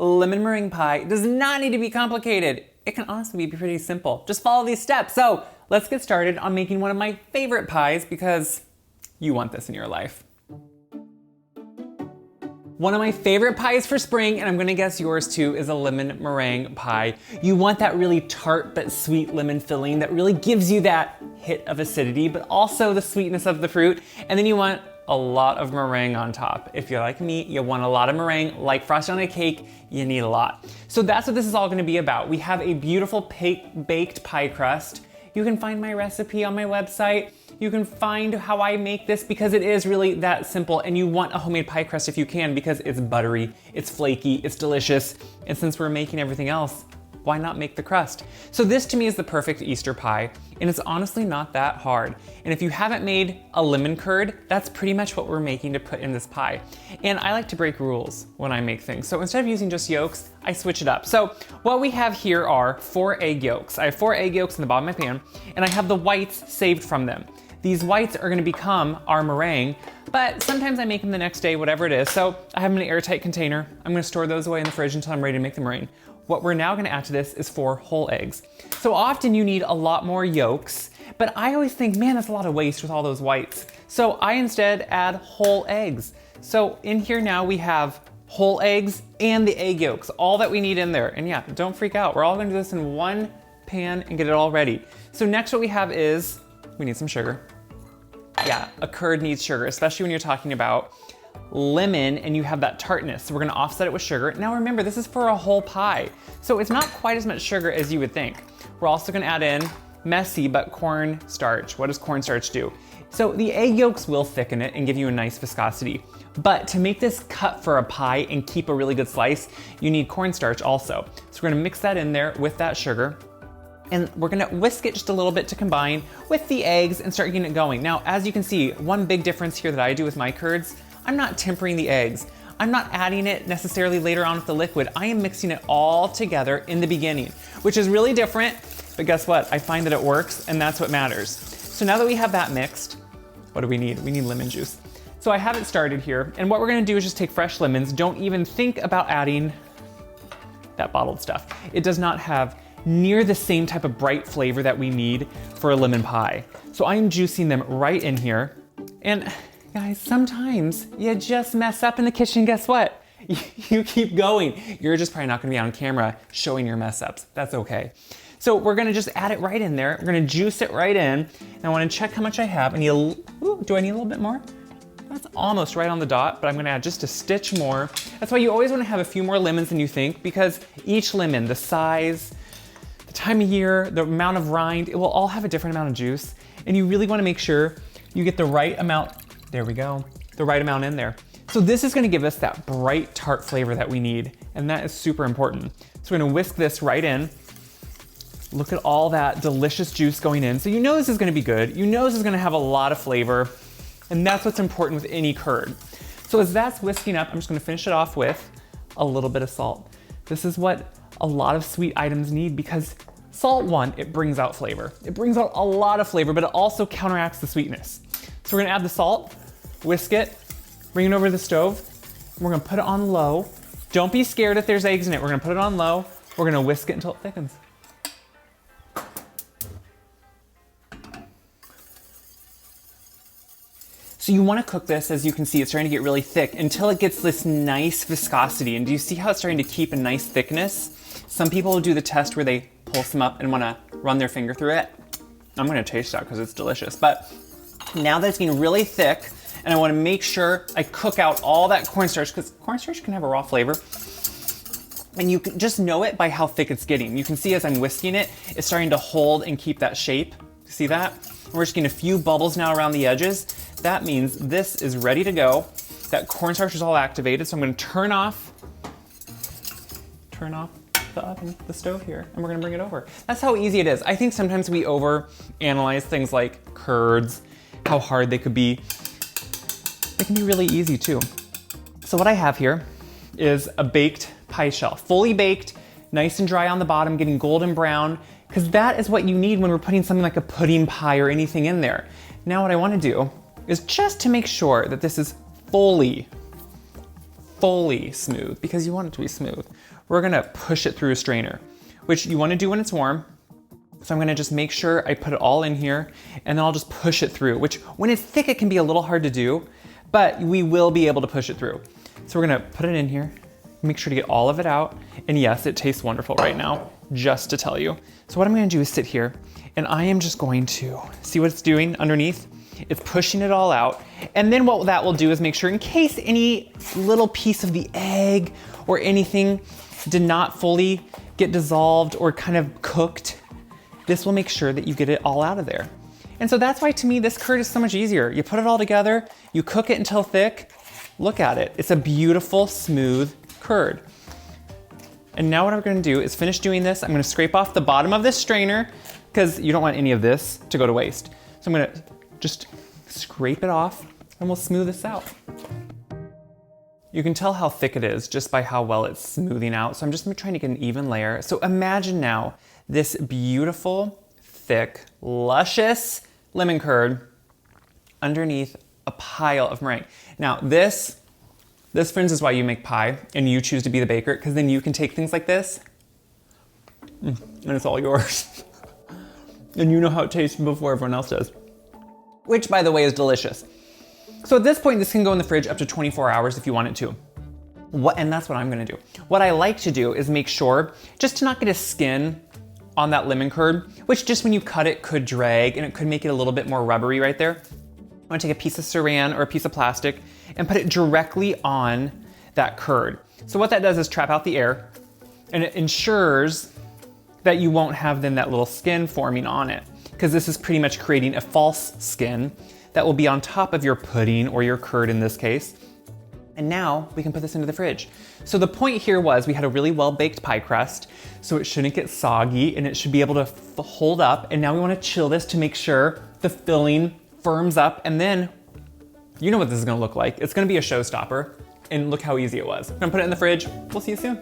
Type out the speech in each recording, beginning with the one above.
Lemon meringue pie does not need to be complicated. It can honestly be pretty simple. Just follow these steps. So let's get started on making one of my favorite pies because you want this in your life. One of my favorite pies for spring, and I'm gonna guess yours too, is a lemon meringue pie. You want that really tart but sweet lemon filling that really gives you that hit of acidity, but also the sweetness of the fruit. And then you want a lot of meringue on top. If you're like me, you want a lot of meringue. Like frosting on a cake, you need a lot. So that's what this is all gonna be about. We have a beautiful baked pie crust. You can find my recipe on my website. You can find how I make this because it is really that simple, and you want a homemade pie crust if you can because it's buttery, it's flaky, it's delicious, and since we're making everything else, why not make the crust? So this to me is the perfect Easter pie, and it's honestly not that hard. And if you haven't made a lemon curd, that's pretty much what we're making to put in this pie. And I like to break rules when I make things. So instead of using just yolks, I switch it up. So what we have here are 4 egg yolks. I have 4 egg yolks in the bottom of my pan, and I have the whites saved from them. These whites are gonna become our meringue, but sometimes I make them the next day, whatever it is. So I have them in an airtight container. I'm gonna store those away in the fridge until I'm ready to make the meringue. What we're now gonna add to this is 4 whole eggs. So often you need a lot more yolks, but I always think, man, that's a lot of waste with all those whites. So I instead add whole eggs. So in here now we have whole eggs and the egg yolks, all that we need in there. And yeah, don't freak out. We're all gonna do this in one pan and get it all ready. So next what we have is, we need some sugar. Yeah, a curd needs sugar, especially when you're talking about lemon and you have that tartness. So we're gonna offset it with sugar. Now remember, this is for a whole pie, so it's not quite as much sugar as you would think. We're also gonna add in messy, but cornstarch. What does cornstarch do? So the egg yolks will thicken it and give you a nice viscosity. But to make this cut for a pie and keep a really good slice, you need cornstarch also. So we're gonna mix that in there with that sugar. And we're gonna whisk it just a little bit to combine with the eggs and start getting it going. Now, as you can see, one big difference here that I do with my curds, I'm not tempering the eggs. I'm not adding it necessarily later on with the liquid. I am mixing it all together in the beginning, which is really different, but guess what? I find that it works, and that's what matters. So now that we have that mixed, what do we need? We need lemon juice. So I have it started here, and what we're gonna do is just take fresh lemons. Don't even think about adding that bottled stuff. It does not have near the same type of bright flavor that we need for a lemon pie. So I am juicing them right in here. And guys, sometimes you just mess up in the kitchen. Guess what? You keep going. You're just probably not gonna be on camera showing your mess ups. That's okay. So we're gonna just add it right in there. We're gonna juice it right in. And I wanna check how much I have. Do I need a little bit more? That's almost right on the dot, but I'm gonna add just a stitch more. That's why you always wanna have a few more lemons than you think, because each lemon, the size, the time of year, the amount of rind, it will all have a different amount of juice. And you really wanna make sure you get the right amount, there we go, the right amount in there. So this is gonna give us that bright tart flavor that we need, and that is super important. So we're gonna whisk this right in. Look at all that delicious juice going in. So you know this is gonna be good. You know this is gonna have a lot of flavor, and that's what's important with any curd. So as that's whisking up, I'm just gonna finish it off with a little bit of salt. This is what a lot of sweet items need, because salt, one, it brings out flavor. It brings out a lot of flavor, but it also counteracts the sweetness. So we're gonna add the salt, whisk it, bring it over to the stove, and we're gonna put it on low. Don't be scared if there's eggs in it. We're gonna put it on low. We're gonna whisk it until it thickens. So you wanna cook this, as you can see, it's starting to get really thick until it gets this nice viscosity. And do you see how it's starting to keep a nice thickness? Some people do the test where they pull some up and wanna run their finger through it. I'm gonna taste that because it's delicious. But now that it's getting really thick, and I wanna make sure I cook out all that cornstarch, because cornstarch can have a raw flavor. And you can just know it by how thick it's getting. You can see as I'm whisking it, it's starting to hold and keep that shape. See that? We're just getting a few bubbles now around the edges. That means this is ready to go. That cornstarch is all activated, so I'm gonna turn off the oven, the stove here, and we're gonna bring it over. That's how easy it is. I think sometimes we overanalyze things like curds, how hard they could be. They can be really easy too. So what I have here is a baked pie shell, fully baked, nice and dry on the bottom, getting golden brown, because that is what you need when we're putting something like a pudding pie or anything in there. Now what I wanna do is just to make sure that this is fully fully smooth, because you want it to be smooth, we're gonna push it through a strainer, which you wanna do when it's warm. So I'm gonna just make sure I put it all in here, and then I'll just push it through, which when it's thick, it can be a little hard to do, but we will be able to push it through. So we're gonna put it in here, make sure to get all of it out. And yes, it tastes wonderful right now, just to tell you. So what I'm gonna do is sit here, and I am just going to see what it's doing underneath. It's pushing it all out. And then what that will do is make sure, in case any little piece of the egg or anything did not fully get dissolved or kind of cooked, this will make sure that you get it all out of there. And so that's why, to me, this curd is so much easier. You put it all together, you cook it until thick. Look at it. It's a beautiful, smooth curd. And now what I'm gonna do is finish doing this. I'm gonna scrape off the bottom of this strainer, because you don't want any of this to go to waste. So I'm gonna just scrape it off, and we'll smooth this out. You can tell how thick it is just by how well it's smoothing out. So I'm just trying to get an even layer. So imagine now this beautiful, thick, luscious lemon curd underneath a pile of meringue. Now this, friends, is why you make pie and you choose to be the baker, because then you can take things like this and it's all yours. And you know how it tastes before everyone else does. Which, by the way, is delicious. So at this point, this can go in the fridge up to 24 hours if you want it to. And that's what I'm gonna do. What I like to do is make sure, just to not get a skin on that lemon curd, which just when you cut it could drag and it could make it a little bit more rubbery right there. I'm gonna take a piece of saran or a piece of plastic and put it directly on that curd. So what that does is trap out the air, and it ensures that you won't have then that little skin forming on it, because this is pretty much creating a false skin that will be on top of your pudding or your curd in this case. And now we can put this into the fridge. So the point here was we had a really well-baked pie crust, so it shouldn't get soggy and it should be able to hold up. And now we wanna chill this to make sure the filling firms up, and then you know what this is gonna look like. It's gonna be a showstopper, and look how easy it was. I'm gonna put it in the fridge. We'll see you soon.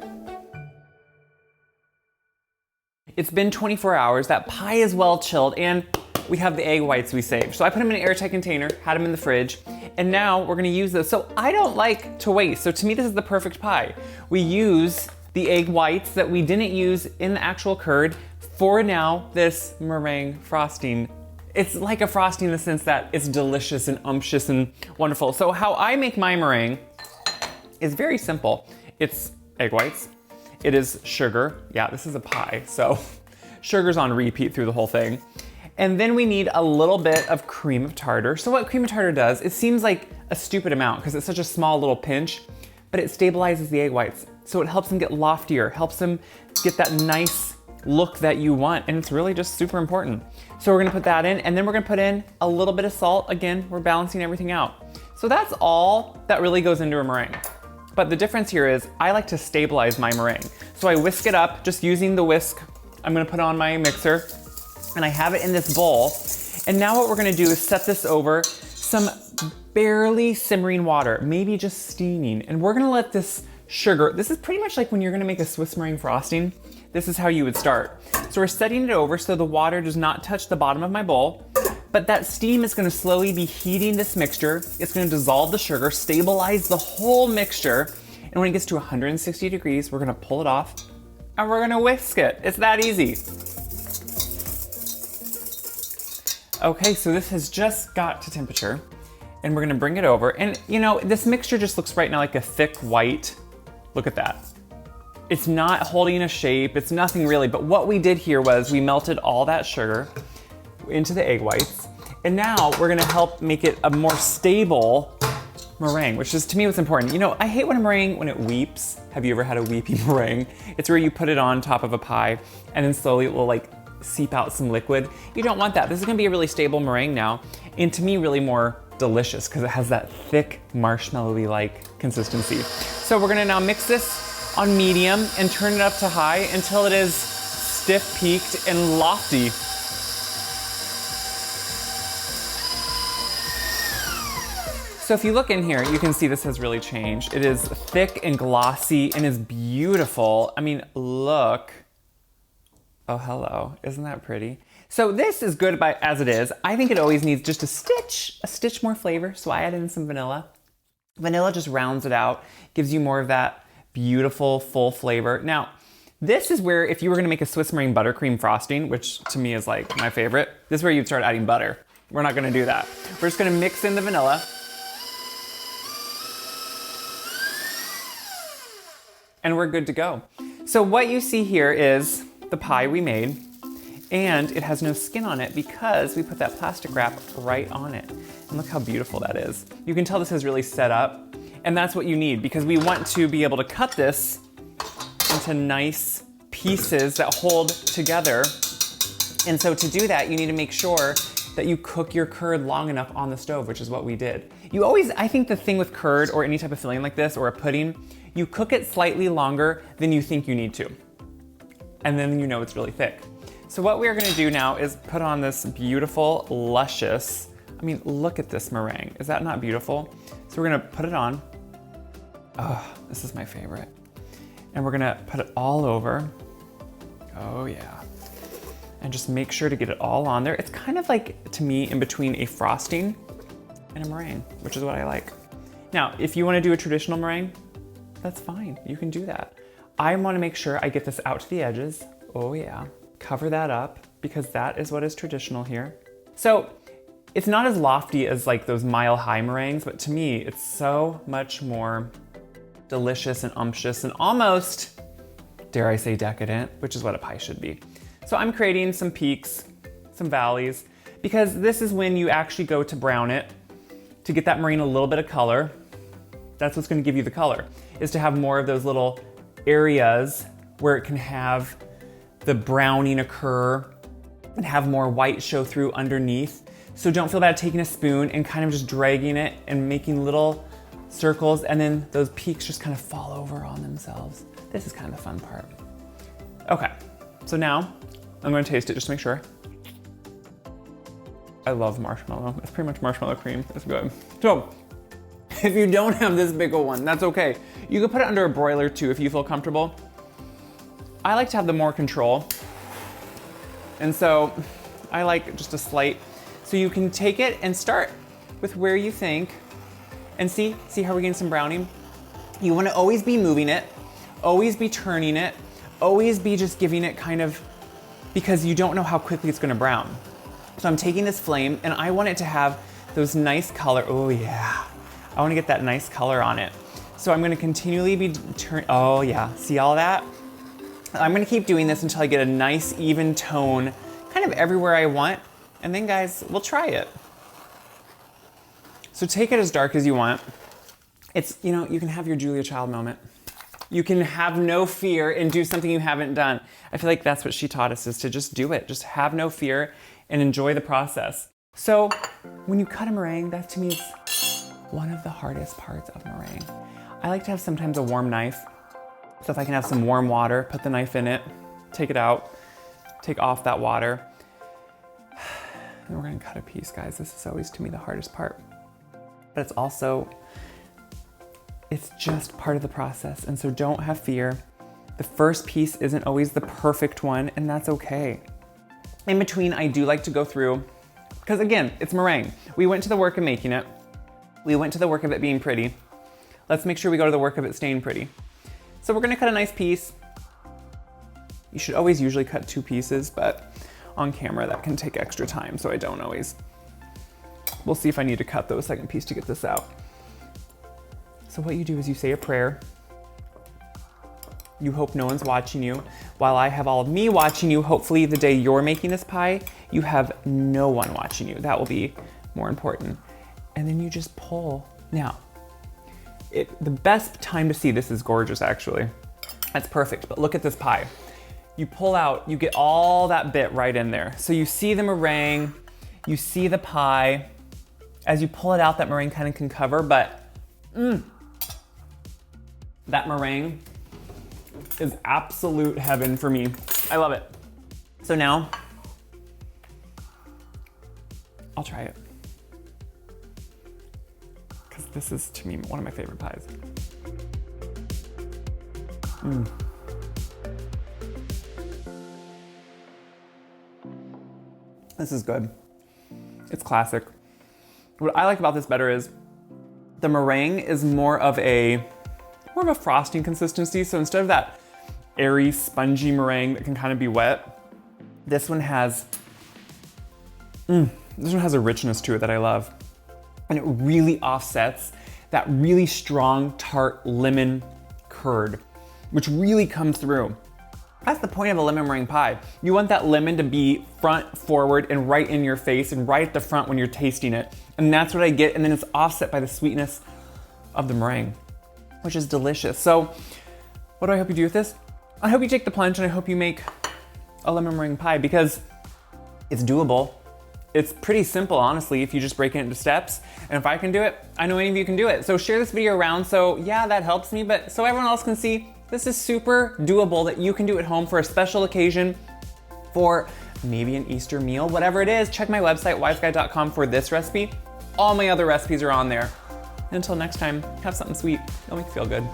It's been 24 hours, that pie is well chilled, and we have the egg whites we saved. So I put them in an airtight container, had them in the fridge, and now we're gonna use those. So I don't like to waste, so to me this is the perfect pie. We use the egg whites that we didn't use in the actual curd for now this meringue frosting. It's like a frosting in the sense that it's delicious and umptious and wonderful. So how I make my meringue is very simple. It's egg whites, it is sugar. Yeah, this is a pie, so sugar's on repeat through the whole thing. And then we need a little bit of cream of tartar. So what cream of tartar does, it seems like a stupid amount because it's such a small little pinch, but it stabilizes the egg whites. So it helps them get loftier, helps them get that nice look that you want, and it's really just super important. So we're gonna put that in, and then we're gonna put in a little bit of salt. Again, we're balancing everything out. So that's all that really goes into a meringue. But the difference here is I like to stabilize my meringue. So I whisk it up just using the whisk. I'm gonna put on my mixer, and I have it in this bowl. And now what we're gonna do is set this over some barely simmering water, maybe just steaming. And we're gonna let this sugar, this is pretty much like when you're gonna make a Swiss meringue frosting, this is how you would start. So we're setting it over so the water does not touch the bottom of my bowl, but that steam is gonna slowly be heating this mixture. It's gonna dissolve the sugar, stabilize the whole mixture. And when it gets to 160 degrees, we're gonna pull it off and we're gonna whisk it. It's that easy. Okay, so this has just got to temperature and we're gonna bring it over. And you know, this mixture just looks right now like a thick white. Look at that. It's not holding a shape, it's nothing really, but what we did here was we melted all that sugar into the egg whites. And now we're gonna help make it a more stable meringue, which is to me what's important. You know, I hate when a meringue, when it weeps. Have you ever had a weepy meringue? It's where you put it on top of a pie and then slowly it will like seep out some liquid. You don't want that. This is gonna be a really stable meringue now. And to me, really more delicious because it has that thick marshmallowy like consistency. So we're gonna now mix this on medium and turn it up to high until it is stiff, peaked, and lofty. So if you look in here, you can see this has really changed. It is thick and glossy and is beautiful. I mean, look. Oh, hello, isn't that pretty? So this is good as it is. I think it always needs just a stitch more flavor, so I added in some vanilla. Vanilla just rounds it out, gives you more of that beautiful, full flavor. Now, this is where if you were gonna make a Swiss meringue buttercream frosting, which to me is like my favorite, this is where you'd start adding butter. We're not gonna do that. We're just gonna mix in the vanilla. And we're good to go. So what you see here is the pie we made, and it has no skin on it because we put that plastic wrap right on it. And look how beautiful that is. You can tell this is really set up, and that's what you need because we want to be able to cut this into nice pieces that hold together. And so to do that, you need to make sure that you cook your curd long enough on the stove, which is what we did. You always, I think the thing with curd or any type of filling like this or a pudding, you cook it slightly longer than you think you need to. And then you know it's really thick. So what we're gonna do now is put on this beautiful, luscious, I mean, look at this meringue. Is that not beautiful? So we're gonna put it on. Oh, this is my favorite. And we're gonna put it all over. Oh yeah. And just make sure to get it all on there. It's kind of like, to me, in between a frosting and a meringue, which is what I like. Now, if you wanna do a traditional meringue, that's fine, you can do that. I wanna make sure I get this out to the edges. Oh yeah. Cover that up because that is what is traditional here. So it's not as lofty as like those mile-high meringues, but to me, it's so much more delicious and umptious and almost, dare I say, decadent, which is what a pie should be. So I'm creating some peaks, some valleys, because this is when you actually go to brown it to get that meringue a little bit of color. That's what's gonna give you the color, is to have more of those little areas where it can have the browning occur and have more white show through underneath. So don't feel bad taking a spoon and kind of just dragging it and making little circles, and then those peaks just kind of fall over on themselves. This is kind of the fun part. Okay, so now I'm gonna taste it just to make sure. I love marshmallow. It's pretty much marshmallow cream. It's good. So if you don't have this big of one, that's okay. You can put it under a broiler too if you feel comfortable. I like to have the more control. And so I like just a slight, so you can take it and start with where you think, and see how we're getting some browning? You wanna always be moving it, always be turning it, always be just giving it kind of, because you don't know how quickly it's gonna brown. So I'm taking this flame and I want it to have those nice color, oh yeah. I wanna get that nice color on it. So I'm gonna continually be oh yeah, see all that? I'm gonna keep doing this until I get a nice even tone kind of everywhere I want. And then guys, we'll try it. So take it as dark as you want. It's, you know, you can have your Julia Child moment. You can have no fear and do something you haven't done. I feel like that's what she taught us, is to just do it. Just have no fear and enjoy the process. So when you cut a meringue, that to me is one of the hardest parts of meringue. I like to have sometimes a warm knife. So if I can have some warm water, put the knife in it, take it out, take off that water. And we're gonna cut a piece, guys. This is always, to me, the hardest part. But it's also, it's just part of the process. And so don't have fear. The first piece isn't always the perfect one, and that's okay. In between, I do like to go through, because again, it's meringue. We went to the work of making it. We went to the work of it being pretty. Let's make sure we go to the work of it staying pretty. So we're gonna cut a nice piece. You should always usually cut 2 pieces, but on camera that can take extra time, so I don't always. We'll see if I need to cut though a second piece to get this out. So what you do is you say a prayer. You hope no one's watching you. While I have all of me watching you, hopefully the day you're making this pie, you have no one watching you. That will be more important. And then you just pull. Now, the best time to see this is gorgeous, actually. That's perfect, but look at this pie. You pull out, you get all that bit right in there. So you see the meringue, you see the pie. As you pull it out, that meringue kind of can cover, but that meringue is absolute heaven for me. I love it. So now, I'll try it. Because this is, to me, one of my favorite pies. This is good. It's classic. What I like about this better is The meringue is more of a frosting consistency. So instead of that airy, spongy meringue that can kind of be wet, this one has a richness to it that I love. And it really offsets that really strong tart lemon curd, which really comes through. That's the point of a lemon meringue pie. You want that lemon to be front, forward, and right in your face and right at the front when you're tasting it. And that's what I get, and then it's offset by the sweetness of the meringue, which is delicious. So what do I hope you do with this? I hope you take the plunge and I hope you make a lemon meringue pie because it's doable. It's pretty simple, honestly, if you just break it into steps. And if I can do it, I know any of you can do it. So share this video around. So yeah, that helps me, but so everyone else can see, this is super doable that you can do at home for a special occasion, for maybe an Easter meal, whatever it is. Check my website, wiseguy.com, for this recipe. All my other recipes are on there. Until next time, have something sweet. It'll make you feel good.